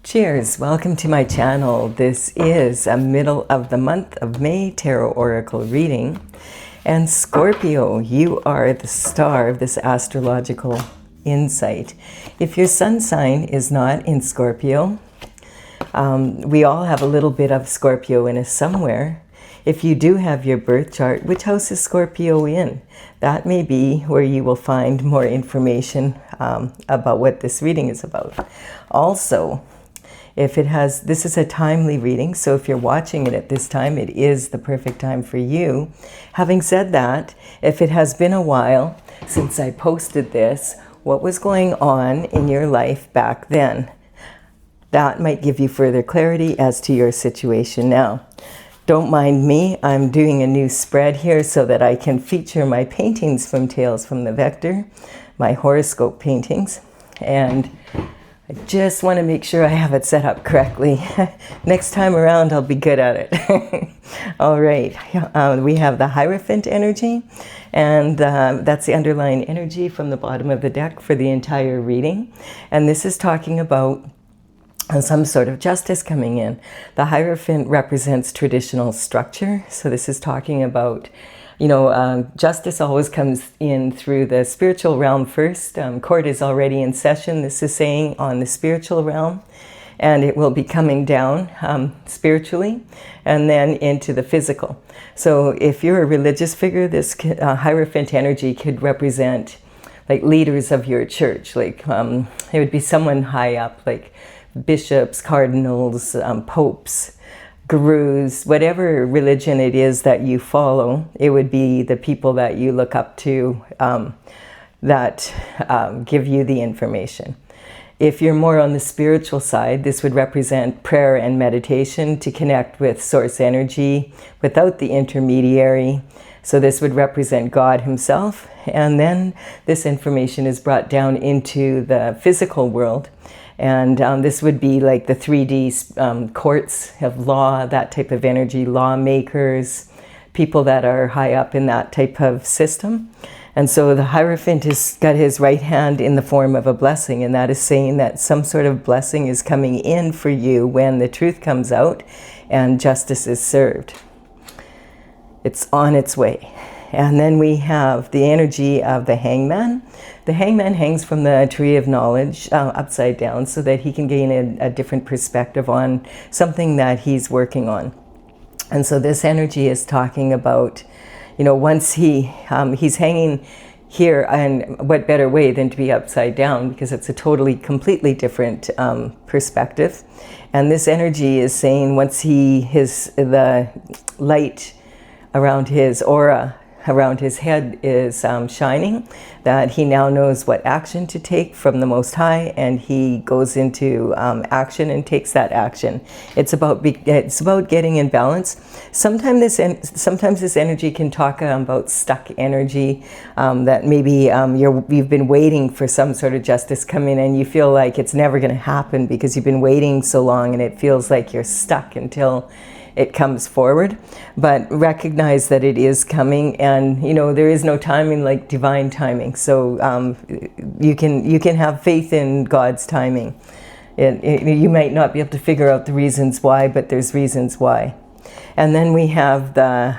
Cheers! Welcome to my channel. This is a middle of the month of May tarot oracle reading. And Scorpio, you are the star of this astrological insight. If your sun sign is not in Scorpio, we all have a little bit of Scorpio in us somewhere. If you do have your birth chart, which house is Scorpio in? That may be where you will find more information about what this reading is about. Also, if it has, this is a timely reading, so if you're watching it at this time, it is the perfect time for you. Having said that, if it has been a while since I posted this, what was going on in your life back then? That might give you further clarity as to your situation now. Don't mind me, I'm doing a new spread here so that I can feature my paintings from Tales from the Vector, my horoscope paintings, and I just want to make sure I have it set up correctly. Next time around, I'll be good at it. All right, we have the Hierophant energy, and that's the underlying energy from the bottom of the deck for the entire reading. And this is talking about some sort of justice coming in. The Hierophant represents traditional structure. So this is talking about, justice always comes in through the spiritual realm first. Court is already in session, this is saying, on the spiritual realm. And it will be coming down spiritually and then into the physical. So if you're a religious figure, this Hierophant energy could represent like leaders of your church. Like it would be someone high up, like bishops, cardinals, popes, gurus, whatever religion it is that you follow. It would be the people that you look up to that give you the information. If you're more on the spiritual side, this would represent prayer and meditation to connect with source energy without the intermediary. So this would represent God himself. And then this information is brought down into the physical world. And this would be like the 3D courts of law, that type of energy, lawmakers, people that are high up in that type of system. And so the Hierophant has got his right hand in the form of a blessing, and that is saying that some sort of blessing is coming in for you when the truth comes out and justice is served. It's on its way. And then we have the energy of the Hangman. The Hangman hangs from the tree of knowledge upside down so that he can gain a different perspective on something that he's working on. And so this energy is talking about, once he's hanging here, and what better way than to be upside down, because it's a completely different perspective. And this energy is saying once the light around his aura, around his head is shining, that he now knows what action to take from the Most High, and he goes into action and takes that action. It's about getting in balance. Sometimes this energy can talk about stuck energy, that maybe you've been waiting for some sort of justice coming, and you feel like it's never going to happen because you've been waiting so long, and it feels like you're stuck until it comes forward. But recognize that it is coming, and there is no timing like divine timing. So you can have faith in God's timing. You might not be able to figure out the reasons why, but there's reasons why. And then we have the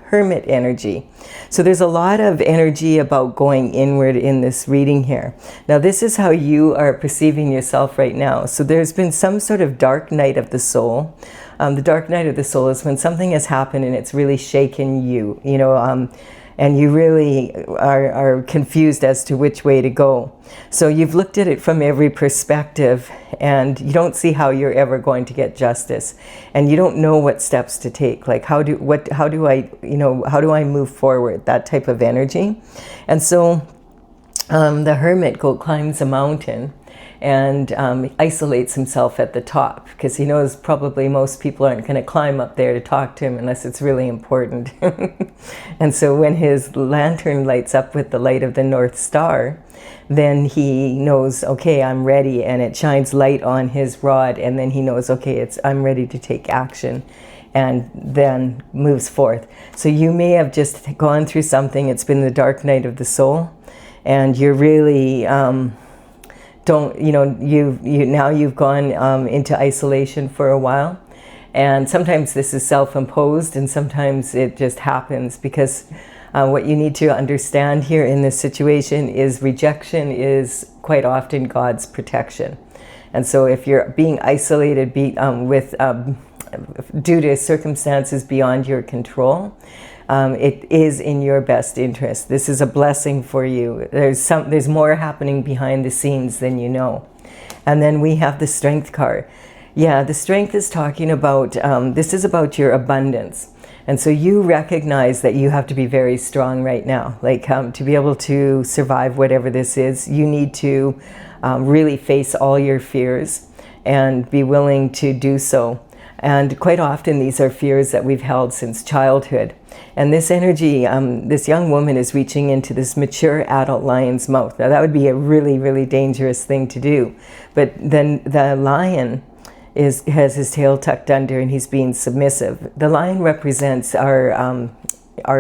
Hermit energy. So there's a lot of energy about going inward in this reading here. Now this is how you are perceiving yourself right now. So there's been some sort of dark night of the soul. The dark night of the soul is when something has happened and it's really shaken you, and you really are confused as to which way to go. So you've looked at it from every perspective, and you don't see how you're ever going to get justice, and you don't know what steps to take. Like how do I move forward? That type of energy. And so the Hermit climbs a mountain and isolates himself at the top, because he knows probably most people aren't going to climb up there to talk to him unless it's really important. And so when his lantern lights up with the light of the North Star, then he knows, okay, I'm ready, and it shines light on his rod, and then he knows, okay, I'm ready to take action, and then moves forth. So you may have just gone through something, it's been the dark night of the soul, and you're really don't, you know, now you've gone into isolation for a while. And sometimes this is self-imposed, and sometimes it just happens, because what you need to understand here in this situation is rejection is quite often God's protection. And so if you're being isolated due to circumstances beyond your control, it is in your best interest. This is a blessing for you. There's more happening behind the scenes than you know. And then we have the Strength card. Yeah, the Strength is talking about, this is about your abundance. And so you recognize that you have to be very strong right now. Like to be able to survive whatever this is, you need to really face all your fears and be willing to do so. And quite often these are fears that we've held since childhood. And this energy, this young woman is reaching into this mature adult lion's mouth. Now that would be a really, really dangerous thing to do. But then the lion has his tail tucked under and he's being submissive. The lion represents our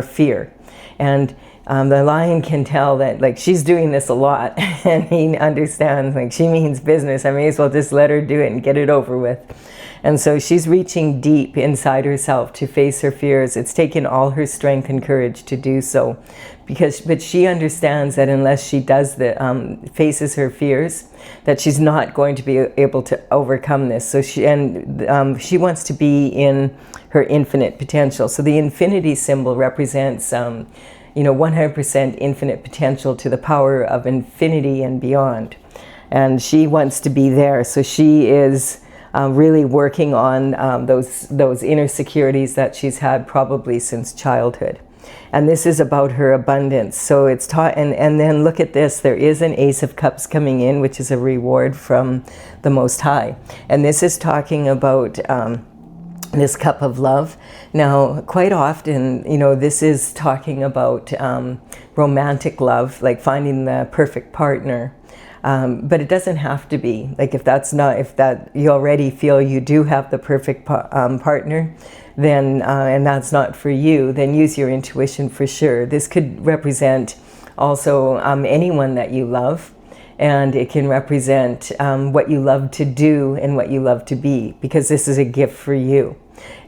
fear. And the lion can tell that, like, she's doing this a lot, and he understands, like, she means business. I may as well just let her do it and get it over with. And so she's reaching deep inside herself to face her fears. It's taken all her strength and courage to do so, but she understands that unless she does faces her fears, that she's not going to be able to overcome this. So she wants to be in her infinite potential. So the infinity symbol represents 100% infinite potential to the power of infinity and beyond. And she wants to be there. So she is really working on those inner securities that she's had probably since childhood. And this is about her abundance. So it's taught, and then look at this, there is an Ace of Cups coming in, which is a reward from the Most High. And this is talking about this cup of love. Now, quite often, this is talking about romantic love, like finding the perfect partner. But it doesn't have to be. Like, if you already feel you do have the perfect partner, then and that's not for you, then use your intuition for sure. This could represent also anyone that you love, and it can represent what you love to do and what you love to be, because this is a gift for you.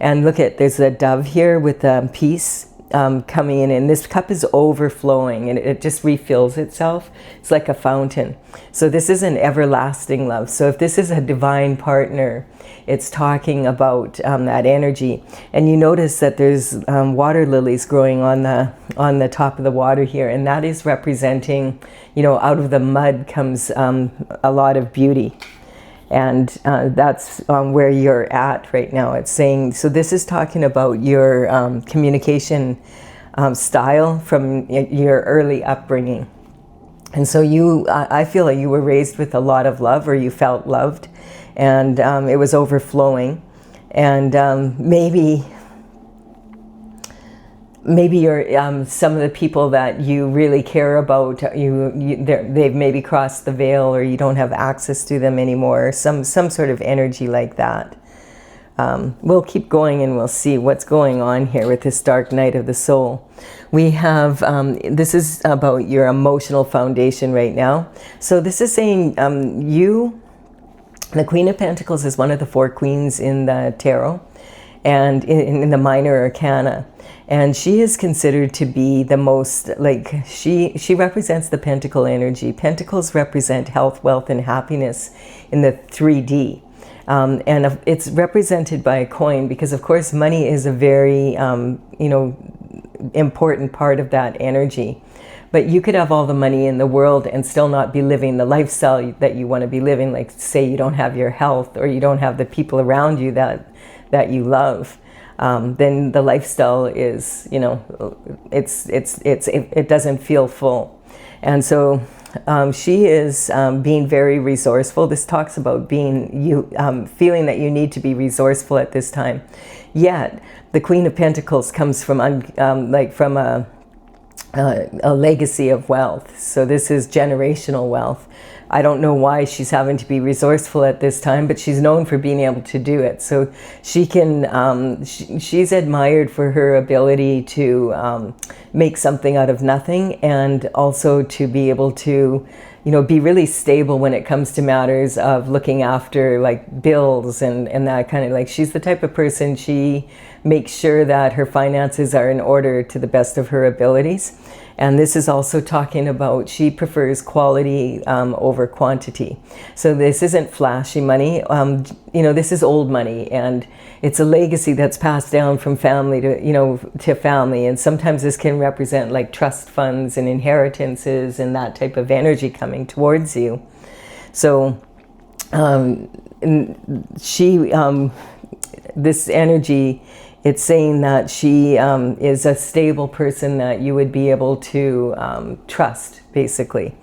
And look at, there's a dove here with peace coming in, and this cup is overflowing, and it just refills itself. It's like a fountain. So this is an everlasting love. So if this is a divine partner, it's talking about that energy. And you notice that there's water lilies growing on the top of the water here, and that is representing, out of the mud comes a lot of beauty. And that's where you're at right now. It's saying, so this is talking about your communication style from your early upbringing. And so I feel like you were raised with a lot of love, or you felt loved, and it was overflowing. And maybe you're some of the people that you really care about, they've maybe crossed the veil, or you don't have access to them anymore, some sort of energy like that. We'll keep going and we'll see what's going on here with this dark night of the soul. We have, this is about your emotional foundation right now. So this is saying the Queen of Pentacles is one of the 4 queens in the tarot, and in the minor arcana. And she is considered to be the most, like, she represents the pentacle energy. Pentacles represent health, wealth, and happiness in the 3D. And it's represented by a coin, because of course money is a very, important part of that energy. But you could have all the money in the world and still not be living the lifestyle that you want to be living. Like, say you don't have your health, or you don't have the people around you that you love. Then the lifestyle is, it doesn't feel full. And so she is being very resourceful. This talks about feeling that you need to be resourceful at this time. Yet the Queen of Pentacles comes from a legacy of wealth. So this is generational wealth. I don't know why she's having to be resourceful at this time, but she's known for being able to do it. So she can, she's admired for her ability to make something out of nothing, and also to be able to, be really stable when it comes to matters of looking after like bills and that kind of, like, she's the type of person, she makes sure that her finances are in order to the best of her abilities. And this is also talking about she prefers quality over quantity. So this isn't flashy money. This is old money, and it's a legacy that's passed down from family to family. And sometimes this can represent like trust funds and inheritances and that type of energy coming towards you. So this energy, it's saying that she is a stable person that you would be able to trust, basically.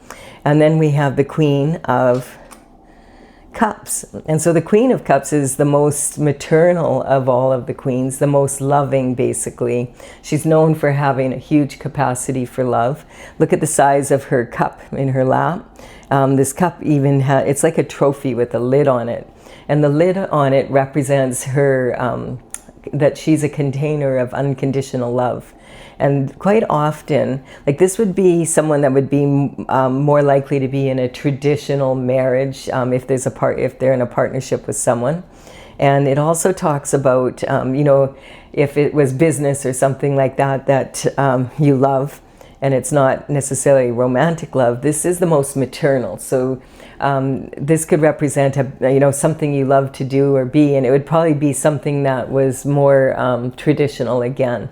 And then we have the Queen of Cups. And so the Queen of Cups is the most maternal of all of the queens, the most loving, basically. She's known for having a huge capacity for love. Look at the size of her cup in her lap. This cup even it's like a trophy with a lid on it. And the lid on it represents her that she's a container of unconditional love. And quite often, like, this would be someone that would be more likely to be in a traditional marriage if they're in a partnership with someone. And it also talks about if it was business or something like that you love, and it's not necessarily romantic love, this is the most maternal. So this could represent something you love to do or be, and it would probably be something that was more traditional again.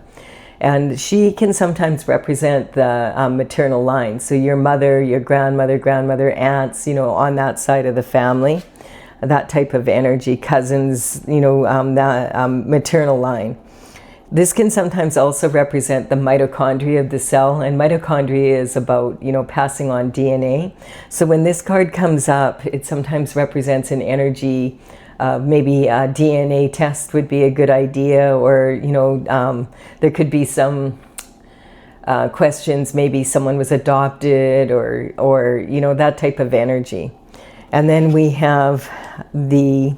And she can sometimes represent the maternal line. So your mother, your grandmother, aunts, on that side of the family, that type of energy, cousins, that maternal line. This can sometimes also represent the mitochondria of the cell, and mitochondria is about, passing on DNA. So when this card comes up, it sometimes represents an energy. Maybe a DNA test would be a good idea, or, there could be some questions, maybe someone was adopted or that type of energy. And then we have the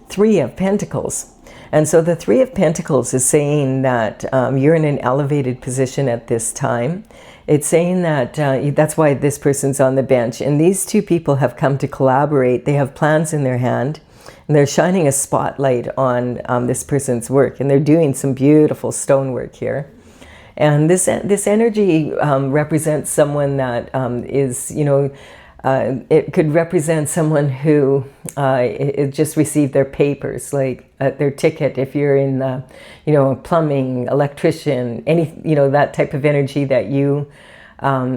Three of Pentacles. And so the Three of Pentacles is saying that you're in an elevated position at this time. It's saying that that's why this person's on the bench. And these two people have come to collaborate. They have plans in their hand, and they're shining a spotlight on this person's work. And they're doing some beautiful stonework here. And this energy represents someone that is, it could represent someone who it just received their papers, like their ticket. If you're in the, plumbing, electrician, any, that type of energy that you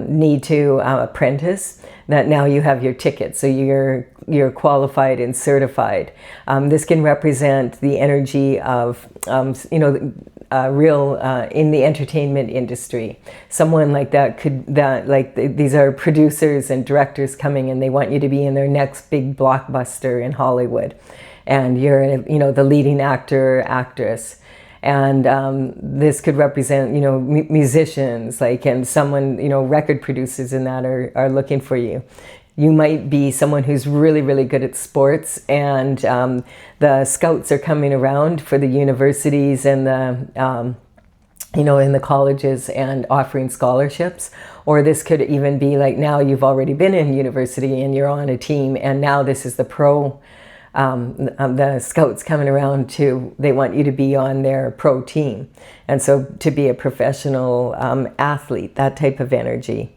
need to apprentice, that now you have your ticket, so you're qualified and certified. This can represent the energy of real in the entertainment industry. Someone like that these are producers and directors coming, and they want you to be in their next big blockbuster in Hollywood, and you're the leading actor or actress. And this could represent musicians, and someone, record producers and that are looking for you. You might be someone who's really, really good at sports, and the scouts are coming around for the universities and the, in the colleges and offering scholarships. Or this could even be like, now you've already been in university and you're on a team, and now this is the pro, the scouts coming around they want you to be on their pro team. And so to be a professional athlete, that type of energy.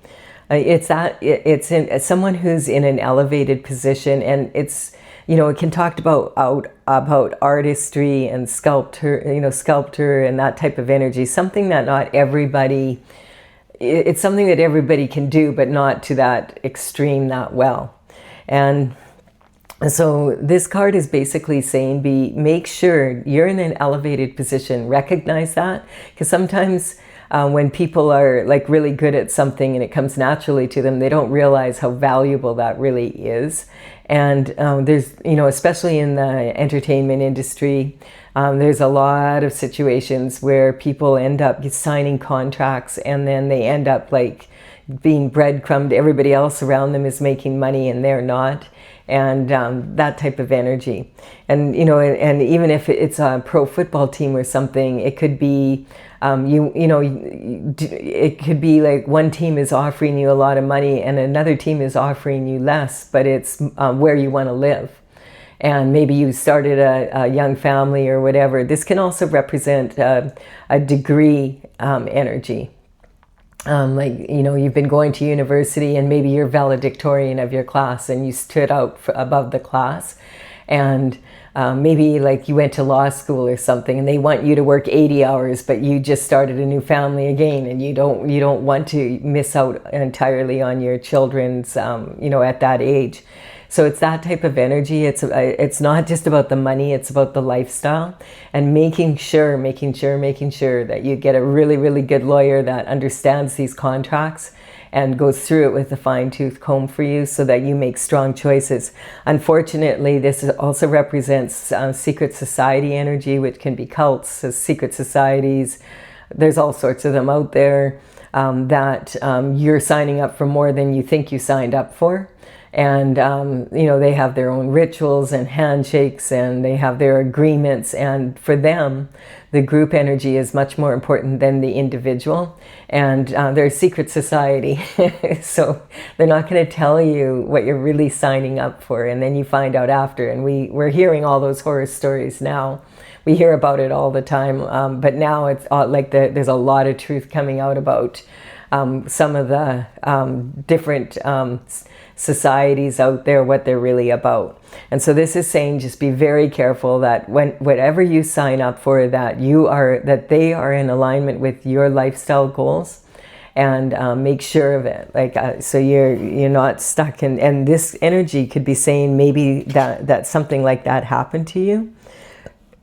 It's someone who's in an elevated position, and it's, it can talk about artistry and sculptor and that type of energy. Something that not everybody, it's something that everybody can do, but not to that extreme that well. And so this card is basically saying, make sure you're in an elevated position. Recognize that, because sometimes when people are like really good at something and it comes naturally to them, they don't realize how valuable that really is. And there's, especially in the entertainment industry, there's a lot of situations where people end up signing contracts, and then they end up being breadcrumbed. Everybody else around them is making money and they're not. And that type of energy. And, you know, and even if it's a pro football team or something, it could be, it could be like one team is offering you a lot of money and another team is offering you less, but it's where you want to live. And maybe you started a young family or whatever. This can also represent a degree energy. Like, you know, you've been going to university and maybe you're valedictorian of your class and you stood out above the class. And maybe like you went to law school or something and they want you to work 80 hours, but you just started a new family again and you don't want to miss out entirely on your children's, you know, at that age. So it's that type of energy. It's not just about the money, it's about the lifestyle and making sure that you get a really, really good lawyer that understands these contracts and goes through it with a fine-tooth comb for you so that you make strong choices. Unfortunately, this also represents secret society energy, which can be cults, so secret societies. There's all sorts of them out there that you're signing up for more than you think you signed up for. And, you know, they have their own rituals and handshakes and they have their agreements. And for them, the group energy is much more important than the individual. And they're a secret society. So they're not going to tell you what you're really signing up for. And then you find out after. And we're hearing all those horror stories now. We hear about it all the time. But now it's like there's a lot of truth coming out about some of the different societies out there, what they're really about. And so this is saying just be very careful that whatever you sign up for, that they are in alignment with your lifestyle goals, and make sure of it. Like so you're not stuck in. And this energy could be saying maybe that something like that happened to you,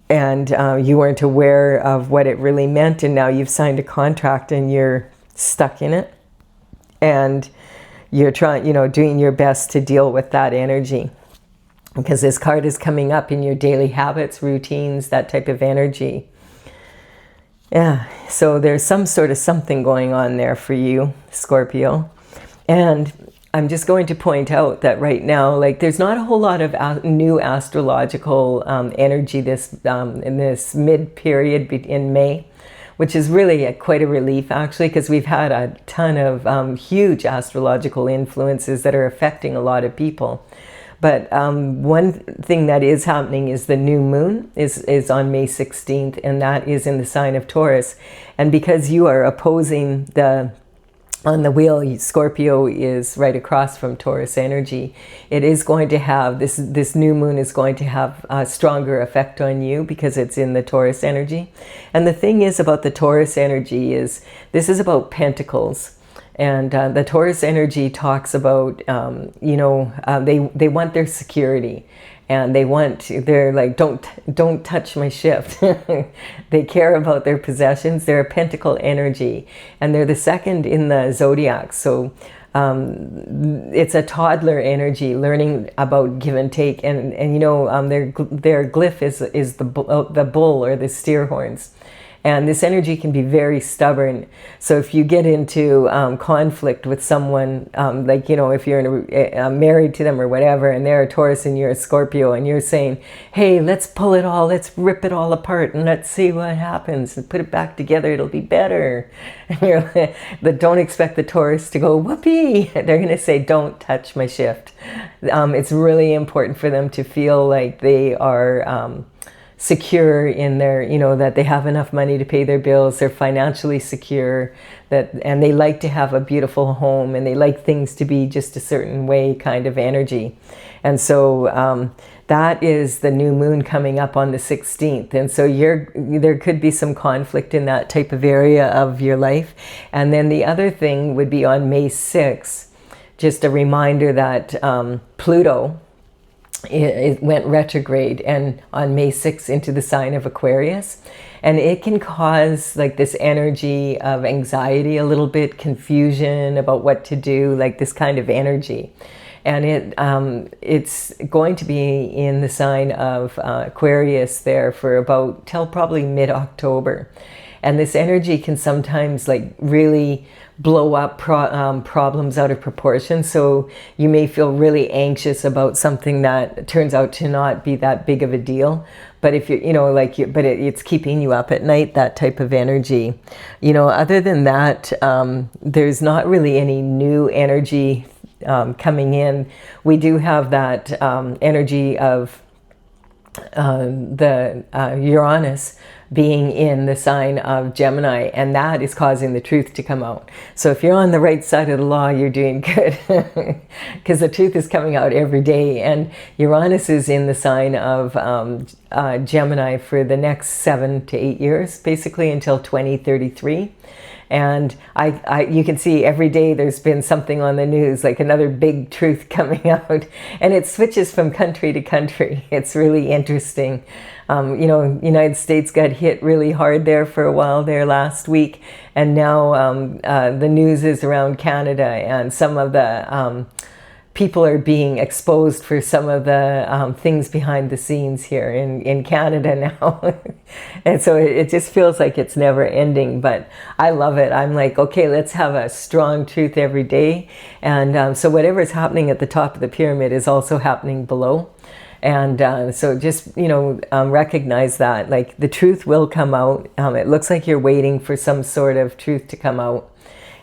and you weren't aware of what it really meant, and now you've signed a contract and you're stuck in it, and you're trying, you know, doing your best to deal with that energy, because this card is coming up in your daily habits, routines, that type of energy. Yeah, so there's some sort of something going on there for you, Scorpio. And I'm just going to point out that right now, like, there's not a whole lot of new astrological energy in this mid-period in May, which is really quite a relief, actually, because we've had a ton of huge astrological influences that are affecting a lot of people. But one thing that is happening is the new moon is on May 16th, and that is in the sign of Taurus. And because you are opposing on the wheel, Scorpio is right across from Taurus energy. It is going to have, this new moon is going to have a stronger effect on you because it's in the Taurus energy. And the thing is about the Taurus energy is, this is about pentacles. And the Taurus energy talks about, you know, they want their security. And they're like, don't touch my shift. They care about their possessions. They're a pentacle energy. And they're the second in the zodiac. So it's a toddler energy, learning about give and take. And you know, their glyph is the bull or the steer horns. And this energy can be very stubborn. So if you get into conflict with someone, like, you know, if you're married to them or whatever, and they're a Taurus and you're a Scorpio, and you're saying, hey, let's rip it all apart and let's see what happens and put it back together, it'll be better. But don't expect the Taurus to go, whoopee. They're going to say, don't touch my shift. It's really important for them to feel like they are secure in their, you know, that they have enough money to pay their bills, they're financially secure, and they like to have a beautiful home, and they like things to be just a certain way kind of energy. And so that is the new moon coming up on the 16th. And so there could be some conflict in that type of area of your life. And then the other thing would be on May 6th, just a reminder that Pluto, it went retrograde and on May 6th into the sign of Aquarius, and it can cause like this energy of anxiety, a little bit confusion about what to do, like this kind of energy. And it's going to be in the sign of Aquarius there for about till probably mid-October. And this energy can sometimes like really blow up problems out of proportion. So you may feel really anxious about something that turns out to not be that big of a deal. But if you're, it's keeping you up at night, that type of energy. Other than that, there's not really any new energy coming in. We do have that energy of the Uranus being in the sign of Gemini, and that is causing the truth to come out. So if you're on the right side of the law, you're doing good, because the truth is coming out every day. And Uranus is in the sign of Gemini for the next 7 to 8 years, basically until 2033. And you can see every day there's been something on the news, like another big truth coming out. And it switches from country to country. It's really interesting. United States got hit really hard there for a while there last week. And now the news is around Canada, and some of the people are being exposed for some of the things behind the scenes here in Canada now. And so it just feels like it's never ending, but I love it. I'm like, okay, let's have a strong truth every day. And so whatever's happening at the top of the pyramid is also happening below. And so just, recognize that, like, the truth will come out. It looks like you're waiting for some sort of truth to come out.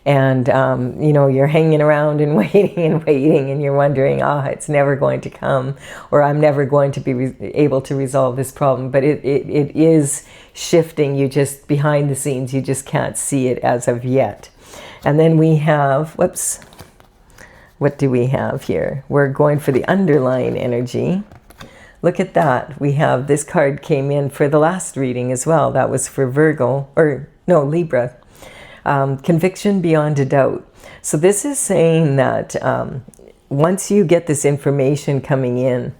And, you're hanging around and waiting, and you're wondering, it's never going to come, or I'm never going to be able to resolve this problem. But it is shifting. You just, behind the scenes, you just can't see it as of yet. And then we have, what do we have here? We're going for the underlying energy. Look at that. We have, this card came in for the last reading as well. That was for Libra. Conviction beyond a doubt. So this is saying that once you get this information coming in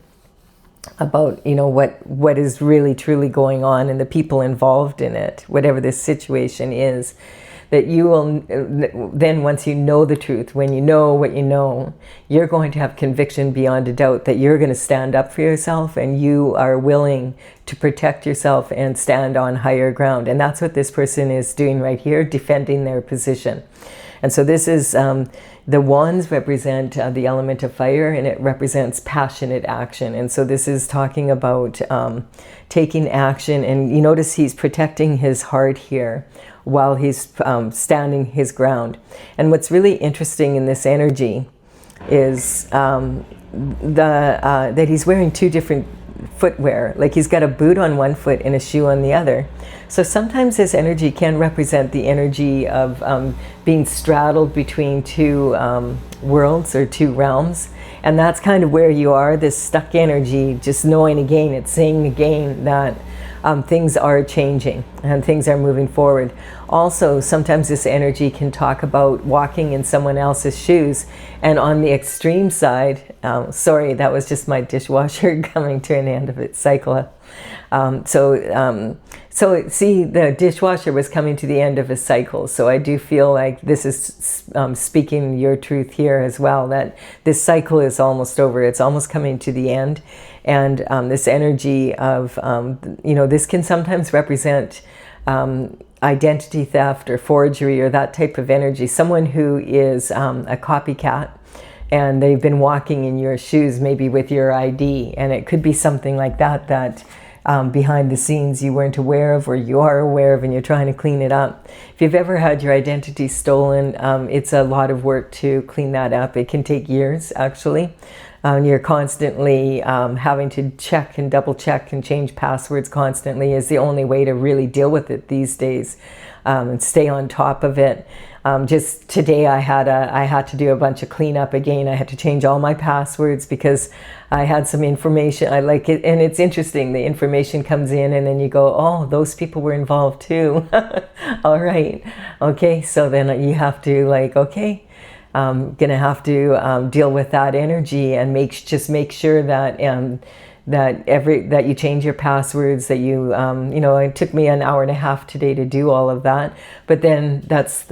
about, what is really truly going on and the people involved in it, whatever this situation is, that you will then, once you know the truth, when you know what you know, you're going to have conviction beyond a doubt that you're going to stand up for yourself, and you are willing to protect yourself and stand on higher ground. And that's what this person is doing right here, defending their position. And so this is, the wands represent the element of fire, and it represents passionate action. And so this is talking about taking action. And you notice he's protecting his heart here while he's standing his ground. And what's really interesting in this energy is that he's wearing two different footwear. Like, he's got a boot on one foot and a shoe on the other. So sometimes this energy can represent the energy of being straddled between two worlds or two realms. And that's kind of where you are, this stuck energy, just knowing again, it's saying again that things are changing and things are moving forward. Also, sometimes this energy can talk about walking in someone else's shoes. And on the extreme side, sorry, that was just my dishwasher coming to an end of its cycle. So see, the dishwasher was coming to the end of a cycle. So I do feel like this is speaking your truth here as well, that this cycle is almost over. It's almost coming to the end. And this energy of, this can sometimes represent identity theft or forgery or that type of energy. Someone who is a copycat, and they've been walking in your shoes, maybe with your ID. And it could be something like that behind the scenes you weren't aware of, or you are aware of, and you're trying to clean it up. If you've ever had your identity stolen, it's a lot of work to clean that up. It can take years, actually. You're constantly having to check and double check and change passwords constantly is the only way to really deal with it these days, and stay on top of it. Just today I had to do a bunch of cleanup again. I had to change all my passwords because I had some information. I like it, and it's interesting. The information comes in, and then you go, "Oh, those people were involved too." All right, okay. So then you have to gonna have to deal with that energy and make sure that that you change your passwords, that you it took me an hour and a half today to do all of that, but then that's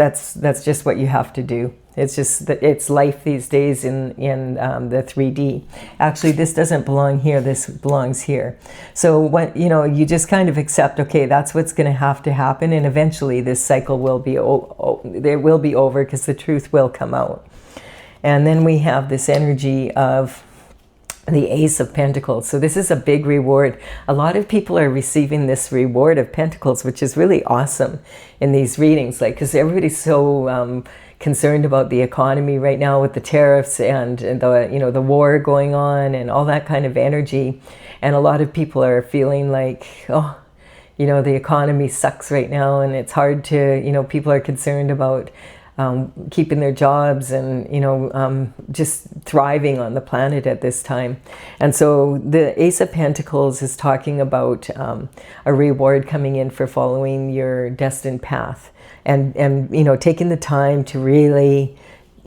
just what you have to do. It's just that it's life these days in the 3D. Actually, this doesn't belong here. This belongs here. So what, you know, you just kind of accept, okay, that's what's going to have to happen, and eventually this cycle will be over, because the truth will come out. And then we have this energy of the Ace of Pentacles. So this is a big reward. A lot of people are receiving this reward of Pentacles, which is really awesome in these readings, like, because everybody's so concerned about the economy right now with the tariffs and the, you know, the war going on and all that kind of energy. And a lot of people are feeling like, oh, you know, the economy sucks right now, and it's hard to, you know, people are concerned about keeping their jobs and, you know, just thriving on the planet at this time. And so the Ace of Pentacles is talking about a reward coming in for following your destined path, and you know, taking the time to really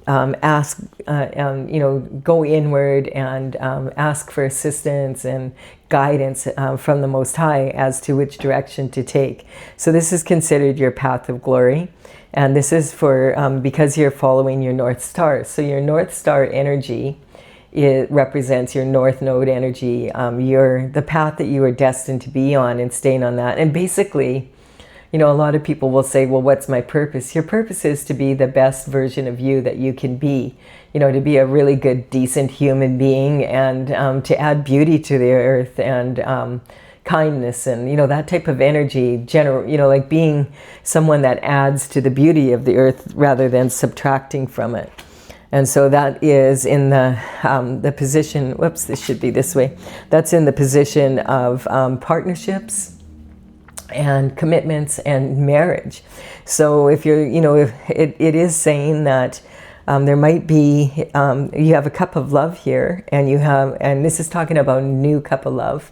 ask, you know, go inward and ask for assistance and guidance from the Most High as to which direction to take. So this is considered your path of glory. And this is for, because you're following your North Star. So your North Star energy, it represents your North Node energy, the path that you are destined to be on, and staying on that. And basically, you know, a lot of people will say, well, what's my purpose? Your purpose is to be the best version of you that you can be. You know, to be a really good, decent human being, and to add beauty to the earth, and kindness, and, you know, that type of energy, you know, like being someone that adds to the beauty of the earth rather than subtracting from it. And so that is in the position, whoops, this should be this way. That's in the position of partnerships and commitments and marriage. So if you're, you know, if it is saying that there might be, you have a cup of love here, and this is talking about a new cup of love.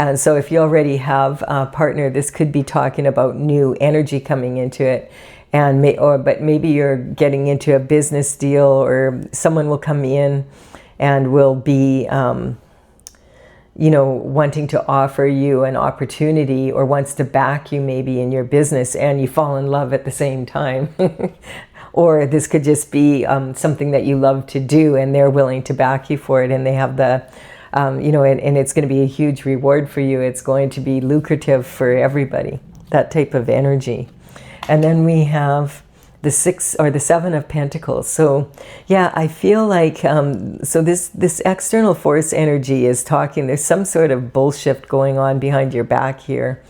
And so if you already have a partner, this could be talking about new energy coming into it. But maybe you're getting into a business deal, or someone will come in and will be, you know, wanting to offer you an opportunity, or wants to back you maybe in your business, and you fall in love at the same time. Or this could just be something that you love to do, and they're willing to back you for it, and they have the you know, and it's going to be a huge reward for you. It's going to be lucrative for everybody, that type of energy. And then we have the 6 or the 7 of Pentacles. So yeah, I feel like, so this external force energy is talking, there's some sort of bullshit going on behind your back here.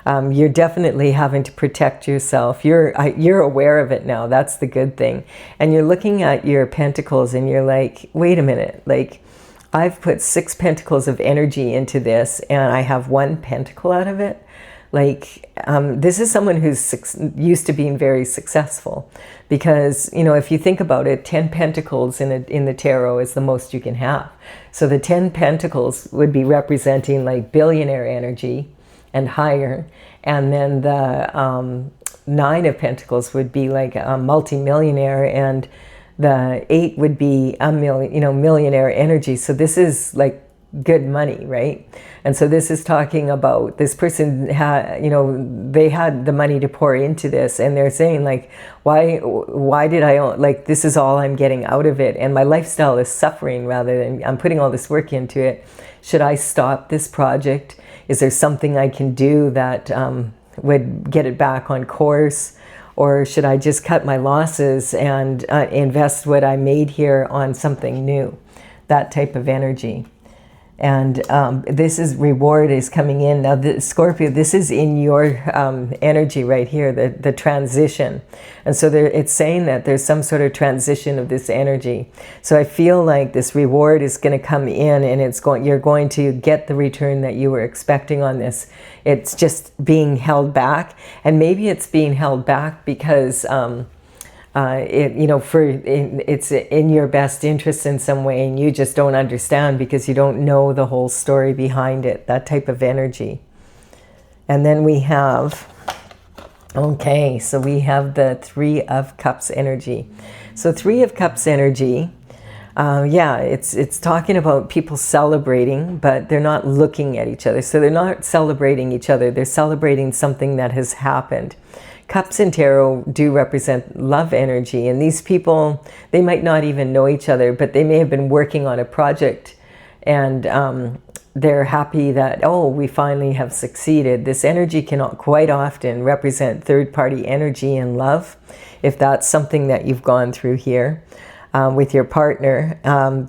You're definitely having to protect yourself. You're aware of it now. That's the good thing. And you're looking at your pentacles, and you're like, wait a minute, like, I've put 6 pentacles of energy into this, and I have 1 pentacle out of it. Like, this is someone who's used to being very successful, because, you know, if you think about it, 10 pentacles in the tarot is the most you can have. So the 10 pentacles would be representing like billionaire energy and higher, and then the 9 of pentacles would be like a multi-millionaire, and the 8 would be a millionaire energy. So this is like good money, right? And so this is talking about this person had, you know, they had the money to pour into this, and they're saying like, why did I own, like, this is all I'm getting out of it, and my lifestyle is suffering rather than I'm putting all this work into it. Should I stop this project? Is there something I can do that would get it back on course? Or should I just cut my losses and invest what I made here on something new? That type of energy. And this is reward is coming in. Now, the Scorpio, this is in your energy right here, the transition. And so it's saying that there's some sort of transition of this energy. So I feel like this reward is going to come in, and you're going to get the return that you were expecting on this. It's just being held back. And maybe it's being held back because it's in your best interest in some way, and you just don't understand because you don't know the whole story behind it, that type of energy. And then we have, okay, so we have the 3 of Cups energy. So 3 of Cups energy, yeah, it's talking about people celebrating, but they're not looking at each other. So they're not celebrating each other. They're celebrating something that has happened. Cups in tarot do represent love energy, and these people, they might not even know each other, but they may have been working on a project, and they're happy that, oh, we finally have succeeded. This energy cannot quite often represent third-party energy and love, if that's something that you've gone through here with your partner,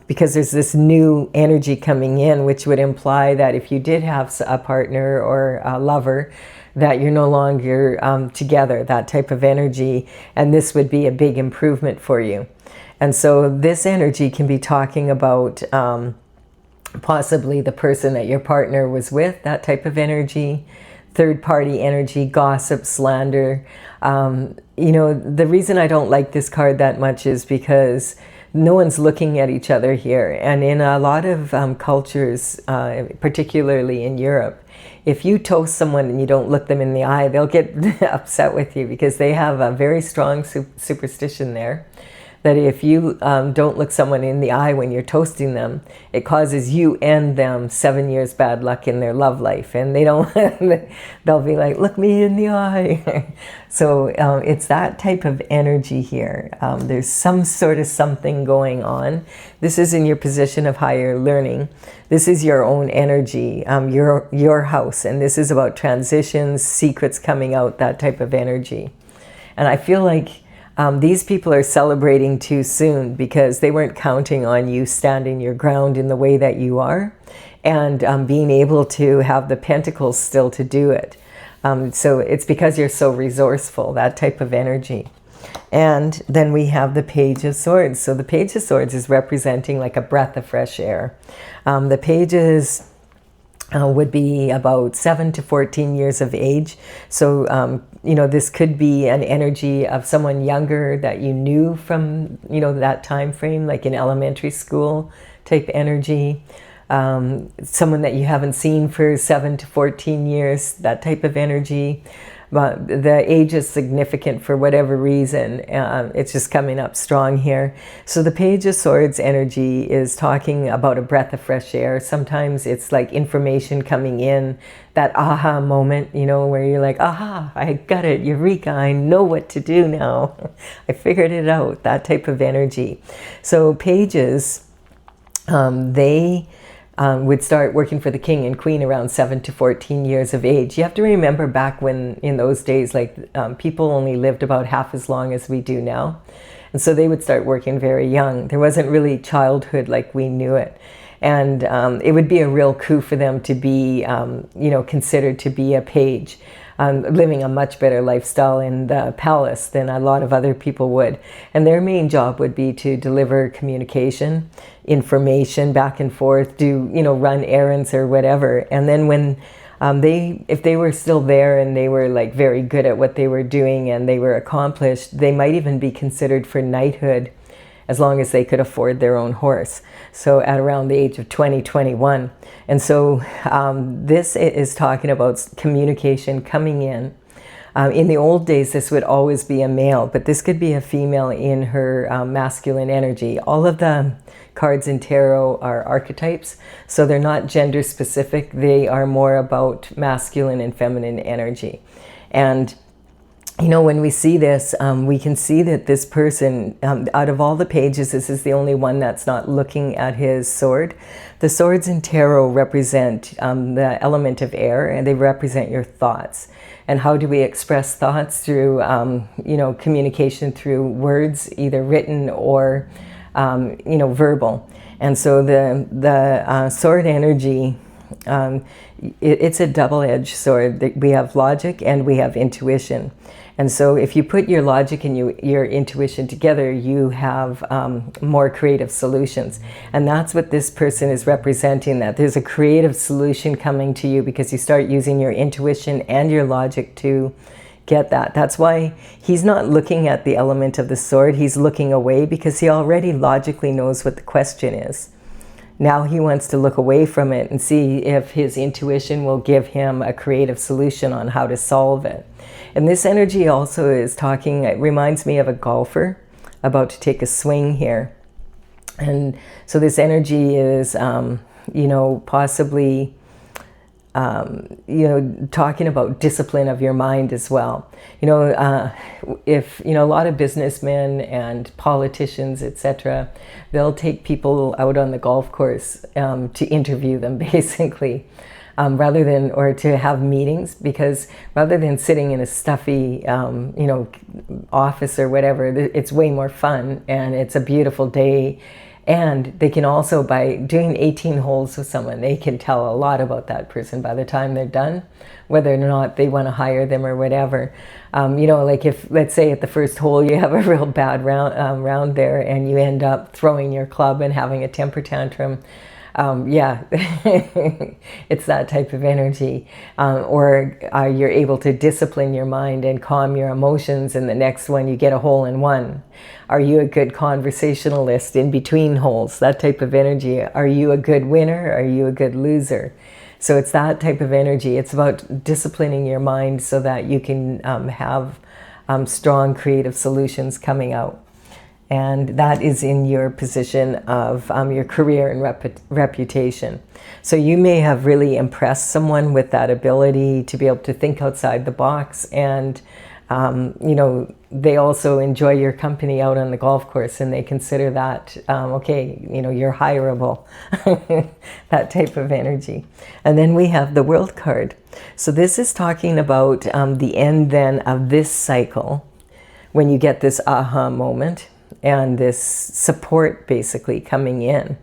because there's this new energy coming in, which would imply that if you did have a partner or a lover, that you're no longer together, that type of energy, and this would be a big improvement for you. And so this energy can be talking about possibly the person that your partner was with, that type of energy, third-party energy, gossip, slander. You know, the reason I don't like this card that much is because no one's looking at each other here. And in a lot of cultures, particularly in Europe, if you toast someone and you don't look them in the eye, they'll get upset with you, because they have a very strong superstition there, that if you don't look someone in the eye when you're toasting them, it causes you and them 7 years bad luck in their love life. And they don't, they'll be like, look me in the eye. So it's that type of energy here. There's some sort of something going on. This is in your position of higher learning. This is your own energy, your house. And this is about transitions, secrets coming out, that type of energy. And I feel like these people are celebrating too soon, because they weren't counting on you standing your ground in the way that you are, and being able to have the pentacles still to do it. So it's because you're so resourceful, that type of energy. And then we have the Page of Swords. So the Page of Swords is representing like a breath of fresh air. The pages would be about 7 to 14 years of age. So, you know, this could be an energy of someone younger that you knew from, you know, that time frame, like in elementary school type energy. Someone that you haven't seen for 7 to 14 years, that type of energy. But the age is significant for whatever reason. It's just coming up strong here. So the Page of Swords energy is talking about a breath of fresh air. Sometimes it's like information coming in, that aha moment, you know, where you're like, aha, I got it, eureka, I know what to do now. I figured it out, that type of energy. So pages, they would start working for the king and queen around 7 to 14 years of age. You have to remember back when, in those days, like people only lived about half as long as we do now. And so they would start working very young. There wasn't really childhood like we knew it. And it would be a real coup for them to be, you know, considered to be a page. Living a much better lifestyle in the palace than a lot of other people would. And their main job would be to deliver communication, information back and forth, do, you know, run errands or whatever. And then when if they were still there and they were like very good at what they were doing and they were accomplished, they might even be considered for knighthood, as long as they could afford their own horse. So at around the age of 20, 21. And so this is talking about communication coming in. In the old days, this would always be a male, but this could be a female in her masculine energy. All of the cards in tarot are archetypes, so they're not gender specific. They are more about masculine and feminine energy. And you know, when we see this, we can see that this person, out of all the pages, this is the only one that's not looking at his sword. The swords in tarot represent the element of air, and they represent your thoughts. And how do we express thoughts? Through, you know, communication through words, either written or, you know, verbal. And so the sword energy, it's a double-edged sword. We have logic and we have intuition. And so if you put your logic and your intuition together, you have more creative solutions. And that's what this person is representing, that there's a creative solution coming to you because you start using your intuition and your logic to get that. That's why he's not looking at the element of the sword. He's looking away because he already logically knows what the question is. Now he wants to look away from it and see if his intuition will give him a creative solution on how to solve it. And this energy also is talking, it reminds me of a golfer about to take a swing here. And so this energy is, you know, possibly you know, talking about discipline of your mind as well. You know, if, you know, a lot of businessmen and politicians, etc., they'll take people out on the golf course to interview them, basically, rather than, or to have meetings, because rather than sitting in a stuffy, you know, office or whatever, it's way more fun, and it's a beautiful day. And they can also, by doing 18 holes with someone, they can tell a lot about that person by the time they're done, whether or not they want to hire them or whatever. You know, like if, let's say at the first hole you have a real bad round there, and you end up throwing your club and having a temper tantrum, yeah, it's that type of energy. Or you're able to discipline your mind and calm your emotions, and the next one you get a hole in one. Are you a good conversationalist in between holes? That type of energy. Are you a good winner? Are you a good loser? So it's that type of energy. It's about disciplining your mind so that you can have strong creative solutions coming out. And that is in your position of your career and reputation. So you may have really impressed someone with that ability to be able to think outside the box, and you know, they also enjoy your company out on the golf course, and they consider that, okay, you know, you're hireable, that type of energy. And then we have the World card. So this is talking about the end then of this cycle, when you get this aha moment and this support basically coming in,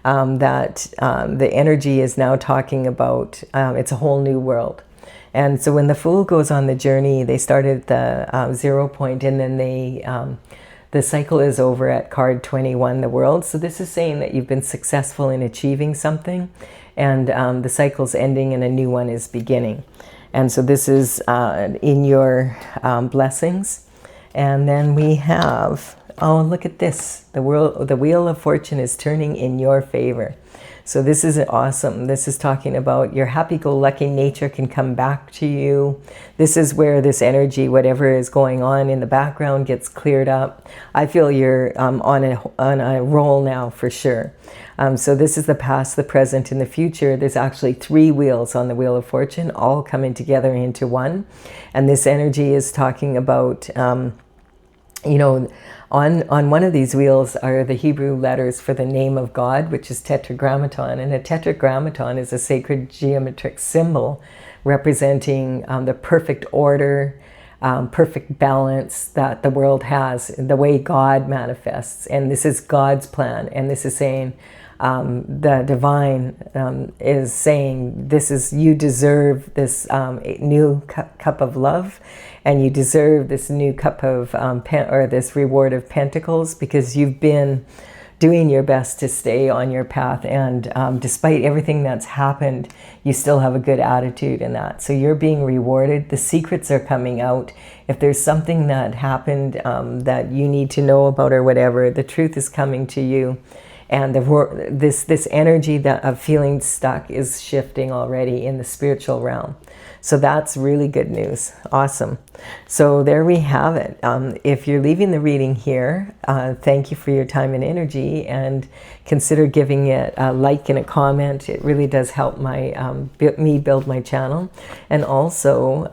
that the energy is now talking about, it's a whole new world. And so when the Fool goes on the journey, they start at the 0 point, and then they, the cycle is over at card 21, the World. So this is saying that you've been successful in achieving something, and the cycle's ending and a new one is beginning. And so this is in your blessings. And then we have, oh, look at this. The Wheel of Fortune is turning in your favor. So this is awesome. This is talking about your happy-go-lucky nature can come back to you. This is where this energy, whatever is going on in the background, gets cleared up. I feel you're on a roll now for sure. So this is the past, the present, and the future. There's actually 3 wheels on the Wheel of Fortune, all coming together into one. And this energy is talking about, you know, on one of these wheels are the Hebrew letters for the name of God, which is tetragrammaton. And a tetragrammaton is a sacred geometric symbol representing the perfect order, perfect balance that the world has, the way God manifests. And this is God's plan. And this is saying, the divine is saying, this is, you deserve this new cup of love, and you deserve this new cup of, or this reward of pentacles, because you've been doing your best to stay on your path. And despite everything that's happened, you still have a good attitude in that. So you're being rewarded. The secrets are coming out. If there's something that happened that you need to know about or whatever, the truth is coming to you. And this energy of feeling stuck is shifting already in the spiritual realm. So that's really good news. Awesome. So there we have it. If you're leaving the reading here, thank you for your time and energy, and consider giving it a like and a comment. It really does help me build my channel. And also,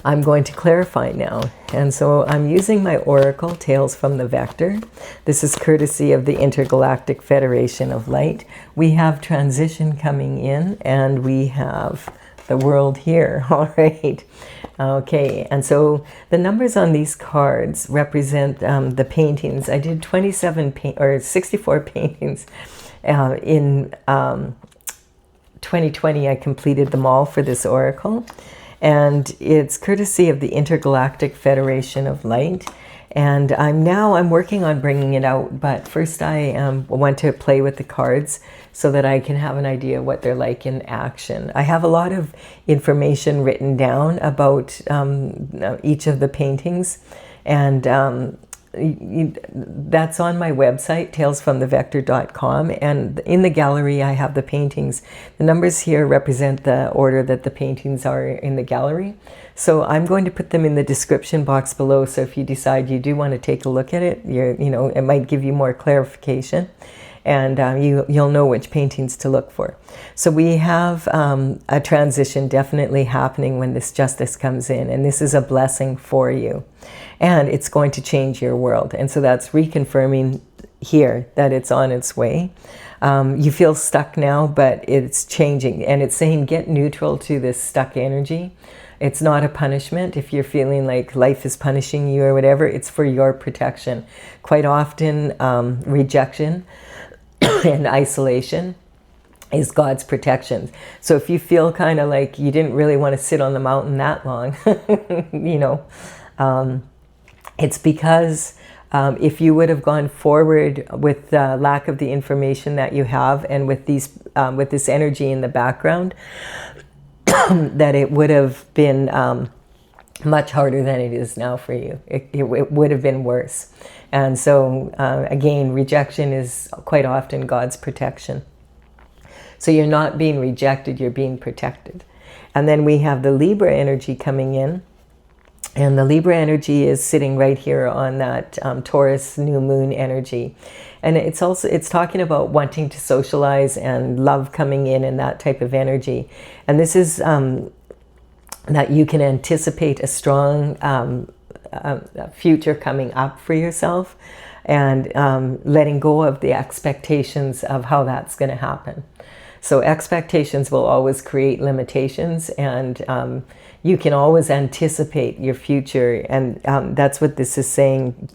I'm going to clarify now. And so I'm using my Oracle, Tales from the Vector. This is courtesy of the Intergalactic Federation of Light. We have transition coming in, and we have the World here. All right. Okay. And so the numbers on these cards represent the paintings. I did 64 paintings in 2020. I completed them all for this Oracle. And it's courtesy of the Intergalactic Federation of Light. And I'm working on bringing it out, but first I want to play with the cards so that I can have an idea what they're like in action. I have a lot of information written down about each of the paintings, and that's on my website, talesfromthevector.com, and in the gallery I have the paintings. The numbers here represent the order that the paintings are in the gallery. So I'm going to put them in the description box below, so if you decide you do want to take a look at it, it might give you more clarification. and you'll know which paintings to look for. So we have a transition definitely happening when this justice comes in, and this is a blessing for you, and it's going to change your world. And so that's reconfirming here that it's on its way. You feel stuck now, but it's changing, and it's saying get neutral to this stuck energy. It's not a punishment. If you're feeling like life is punishing you or whatever, it's for your protection. Quite often, rejection and isolation is God's protection. So if you feel kind of like you didn't really want to sit on the mountain that long, you know, it's because if you would have gone forward with the lack of the information that you have, and with this energy in the background, that it would have been much harder than it is now for you. It would have been worse. And so again, rejection is quite often God's protection. So you're not being rejected, you're being protected. And then we have the Libra energy coming in. And the Libra energy is sitting right here on that Taurus new moon energy. And it's talking about wanting to socialize and love coming in and that type of energy. And this is that you can anticipate a strong future coming up for yourself, and letting go of the expectations of how that's going to happen. So expectations will always create limitations, and you can always anticipate your future, and that's what this is saying.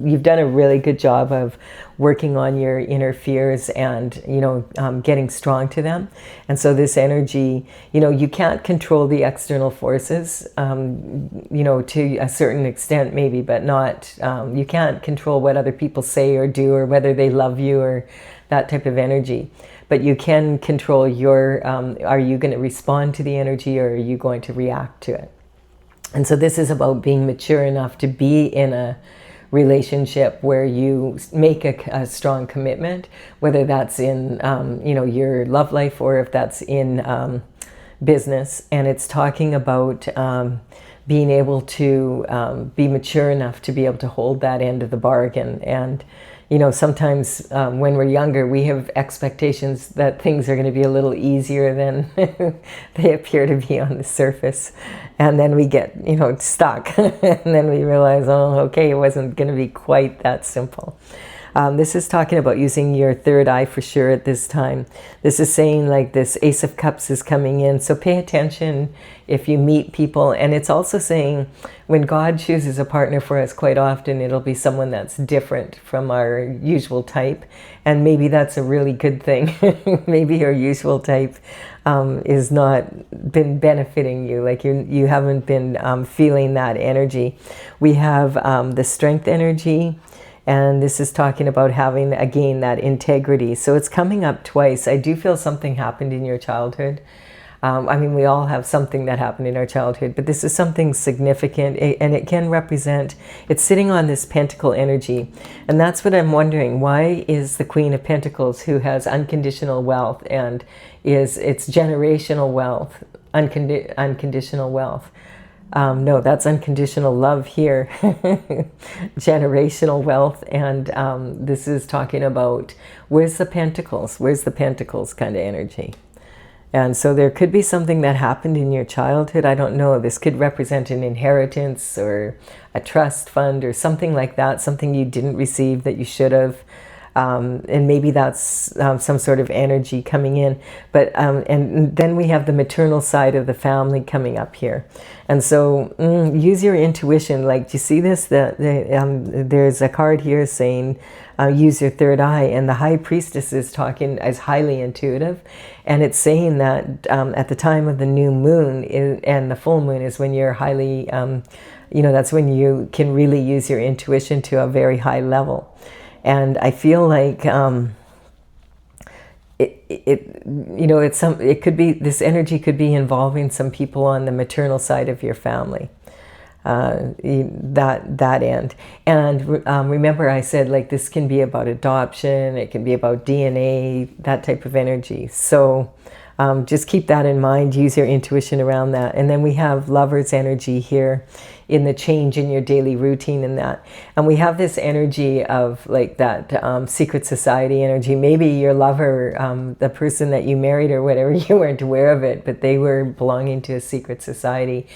You've done a really good job of working on your inner fears and, you know, getting strong to them. And so this energy, you know, you can't control the external forces, you know, to a certain extent maybe, but not, you can't control what other people say or do, or whether they love you, or that type of energy. But you can control your, are you going to respond to the energy, or are you going to react to it? And so this is about being mature enough to be in a relationship where you make a strong commitment, whether that's in, you know, your love life, or if that's in business. And it's talking about being able to be mature enough to be able to hold that end of the bargain. And you know, sometimes when we're younger, we have expectations that things are going to be a little easier than they appear to be on the surface. And then we get, you know, stuck. And then we realize, oh, okay, it wasn't going to be quite that simple. This is talking about using your third eye for sure at this time. This is saying like this Ace of Cups is coming in. So pay attention if you meet people. And it's also saying when God chooses a partner for us, quite often it'll be someone that's different from our usual type. And maybe that's a really good thing. Maybe your usual type is not been benefiting you. Like you haven't been feeling that energy. We have the Strength energy. And this is talking about having, again, that integrity. So it's coming up twice. I do feel something happened in your childhood. I mean, we all have something that happened in our childhood, but this is something significant, and it can represent, it's sitting on this Pentacle energy. And that's what I'm wondering. Why is the Queen of Pentacles, who has unconditional wealth, and it's generational wealth, unconditional wealth? No, that's unconditional love here. Generational wealth. And this is talking about, where's the Pentacles? Where's the Pentacles kind of energy? And so there could be something that happened in your childhood. I don't know. This could represent an inheritance or a trust fund or something like that. Something you didn't receive that you should have. And maybe that's some sort of energy coming in. But and then we have the maternal side of the family coming up here. And so use your intuition. Like, do you see this? There's a card here saying use your third eye. And the High Priestess is talking as highly intuitive. And it's saying that at the time of the new moon and the full moon is when you're highly, you know, that's when you can really use your intuition to a very high level. And I feel like you know, it could be, this energy could be involving some people on the maternal side of your family, that end. And remember I said, like, this can be about adoption, it can be about DNA, that type of energy. So just keep that in mind. Use your intuition around that. And then we have Lover's energy here in the change in your daily routine and that. And we have this energy of like that secret society energy. Maybe your lover, the person that you married or whatever, you weren't aware of it, but they were belonging to a secret society.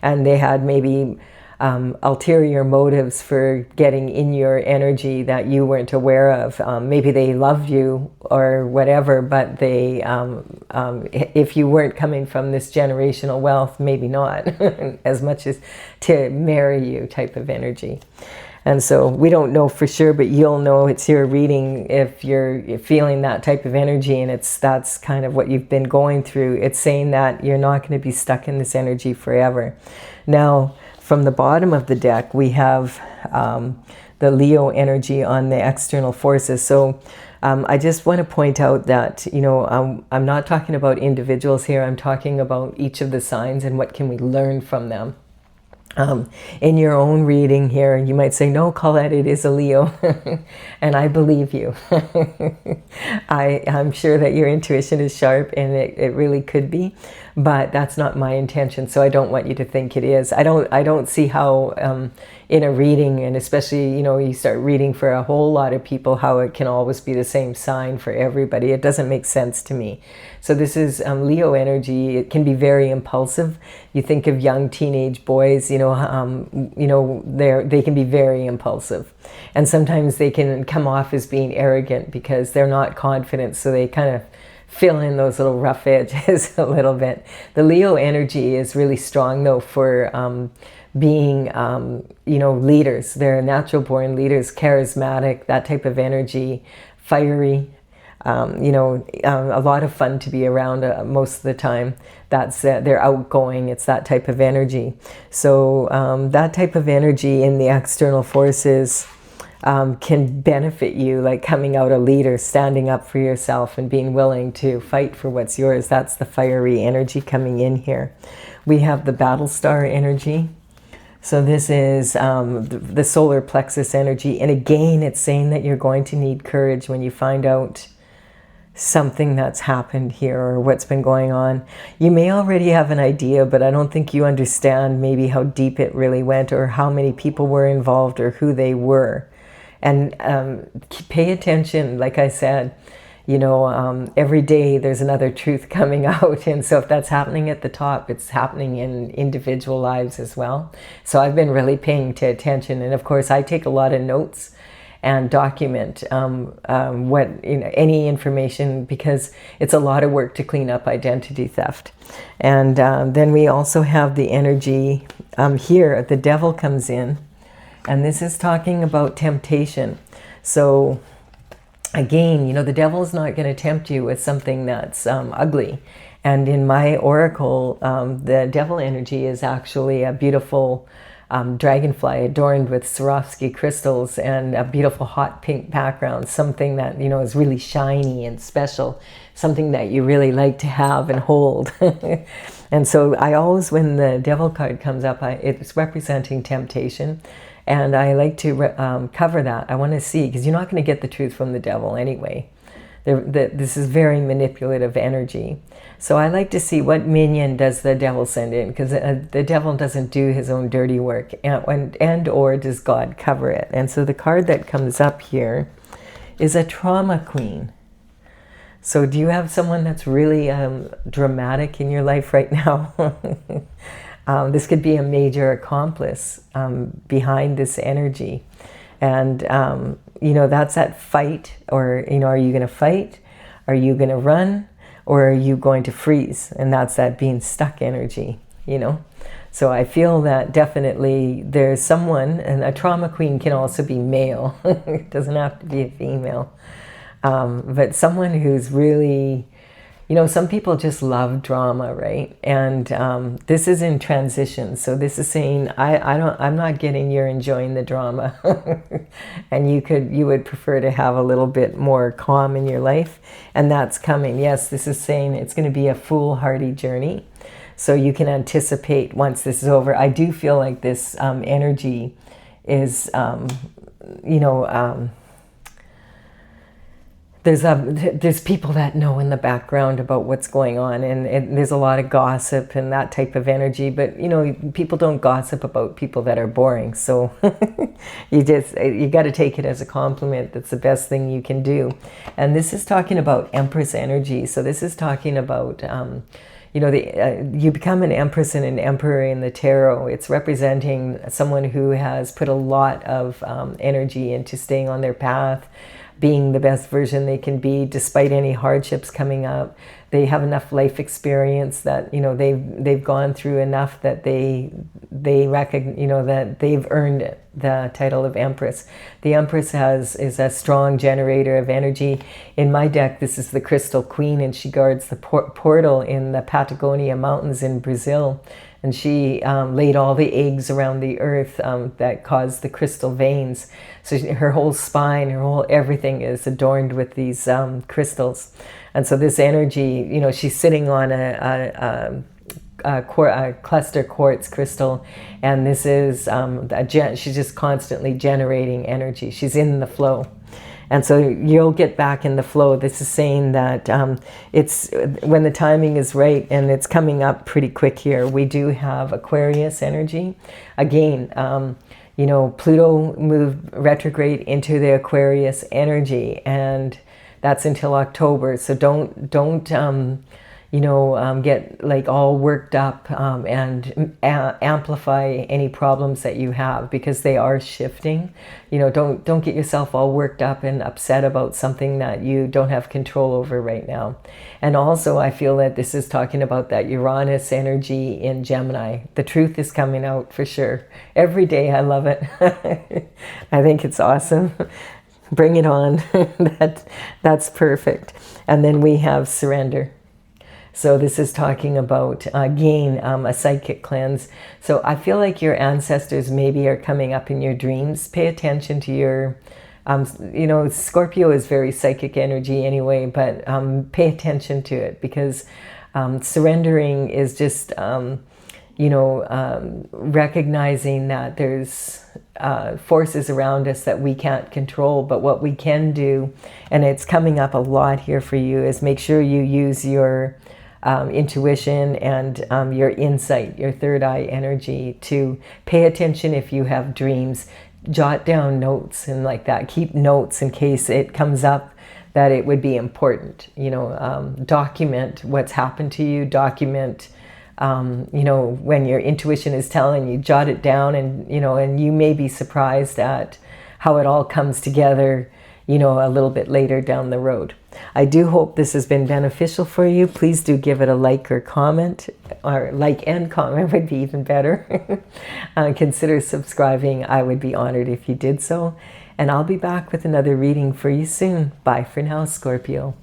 And they had maybe ulterior motives for getting in your energy that you weren't aware of. Maybe they loved you or whatever, but they, if you weren't coming from this generational wealth, maybe not as much as to marry you type of energy. And so we don't know for sure, but you'll know it's your reading if you're feeling that type of energy, and that's kind of what you've been going through. It's saying that you're not going to be stuck in this energy forever. Now, from the bottom of the deck, we have the Leo energy on the external forces. So I just want to point out that, you know, I'm not talking about individuals here. I'm talking about each of the signs and what can we learn from them. In your own reading here, you might say, no, Colette, it is a Leo. And I believe you. I'm sure that your intuition is sharp, and it really could be, but that's not my intention. So I don't want you to think it is. I don't see how in a reading, and especially, you know, you start reading for a whole lot of people, how it can always be the same sign for everybody. It doesn't make sense to me. So this is Leo energy. It can be very impulsive. You think of young teenage boys, you know, they can be very impulsive, and sometimes they can come off as being arrogant because they're not confident. So they kind of fill in those little rough edges a little bit. The Leo energy is really strong though for being, you know, leaders. They're natural born leaders, charismatic, that type of energy, fiery. You know, a lot of fun to be around most of the time. That's they're outgoing. It's that type of energy. So that type of energy in the external forces can benefit you, like coming out a leader, standing up for yourself and being willing to fight for what's yours. That's the fiery energy coming in here. We have the battle star energy. So this is the solar plexus energy. And again, it's saying that you're going to need courage when you find out something that's happened here or what's been going on. You may already have an idea, but I don't think you understand maybe how deep it really went, or how many people were involved, or who they were. And pay attention, like I said, you know, every day there's another truth coming out. And so if that's happening at the top, it's happening in individual lives as well. So I've been really paying attention. And of course, I take a lot of notes and document what, you know, any information, because it's a lot of work to clean up identity theft. And then we also have the energy here, the devil comes in, and this is talking about temptation. So again, you know, the devil's not going to tempt you with something that's ugly. And in my oracle, the devil energy is actually a beautiful dragonfly adorned with Swarovski crystals and a beautiful hot pink background, something that, you know, is really shiny and special, something that you really like to have and hold. And so I always, when the devil card comes up, it's representing temptation. And I like to cover that. I want to see, because you're not going to get the truth from the devil anyway. This is very manipulative energy. So I like to see what minion does the devil send in, because the devil doesn't do his own dirty work, and or does God cover it. And so the card that comes up here is a trauma queen. So do you have someone that's really dramatic in your life right now? This could be a major accomplice behind this energy. And, you know, that's that fight, or, you know, are you going to fight? Are you going to run? Or are you going to freeze? And that's that being stuck energy, you know. So I feel that definitely there's someone, and a trauma queen can also be male. It doesn't have to be a female. But someone who's really, you know, some people just love drama, right? And this is in transition. So this is saying, I'm not getting you're enjoying the drama. And you would prefer to have a little bit more calm in your life. And that's coming. Yes, this is saying it's going to be a foolhardy journey. So you can anticipate once this is over. I do feel like this energy is, you know, there's people that know in the background about what's going on, and there's a lot of gossip and that type of energy, but you know, people don't gossip about people that are boring. So you got to take it as a compliment. That's the best thing you can do. And this is talking about Empress energy. So this is talking about you know, you become an Empress and an Emperor in the tarot. It's representing someone who has put a lot of energy into staying on their path, being the best version they can be despite any hardships coming up. They have enough life experience that, you know, they've gone through enough that they recognize, you know, that they've earned it, the title of Empress. The Empress is a strong generator of energy. In my deck, this is the Crystal Queen, and she guards the portal in the Patagonia Mountains in Brazil. And she laid all the eggs around the earth that caused the crystal veins. So her whole spine, her whole everything is adorned with these crystals. And so this energy, you know, she's sitting on a cluster quartz crystal, and this is she's just constantly generating energy. She's in the flow. And so you'll get back in the flow. This is saying that it's when the timing is right, and it's coming up pretty quick here. We do have Aquarius energy. Again, you know, Pluto moved retrograde into the Aquarius energy, and that's until October. So don't you know, get like all worked up and amplify any problems that you have, because they are shifting. You know, don't get yourself all worked up and upset about something that you don't have control over right now. And also, I feel that this is talking about that Uranus energy in Gemini. The truth is coming out for sure. Every day, I love it. I think it's awesome. Bring it on. That's perfect. And then we have surrender. So this is talking about, again, a psychic cleanse. So I feel like your ancestors maybe are coming up in your dreams. Pay attention to your, you know, Scorpio is very psychic energy anyway, but pay attention to it, because surrendering is just, you know, recognizing that there's forces around us that we can't control, but what we can do, and it's coming up a lot here for you, is make sure you use your intuition and your insight, your third eye energy, to pay attention if you have dreams. Jot down notes and like that. Keep notes in case it comes up that it would be important. You know, document what's happened to you. Document, you know, when your intuition is telling you, jot it down, and, you know, and you may be surprised at how it all comes together, you know, a little bit later down the road. I do hope this has been beneficial for you. Please do give it a like or comment, or like and comment would be even better. Consider subscribing. I would be honored if you did so. And I'll be back with another reading for you soon. Bye for now, Scorpio.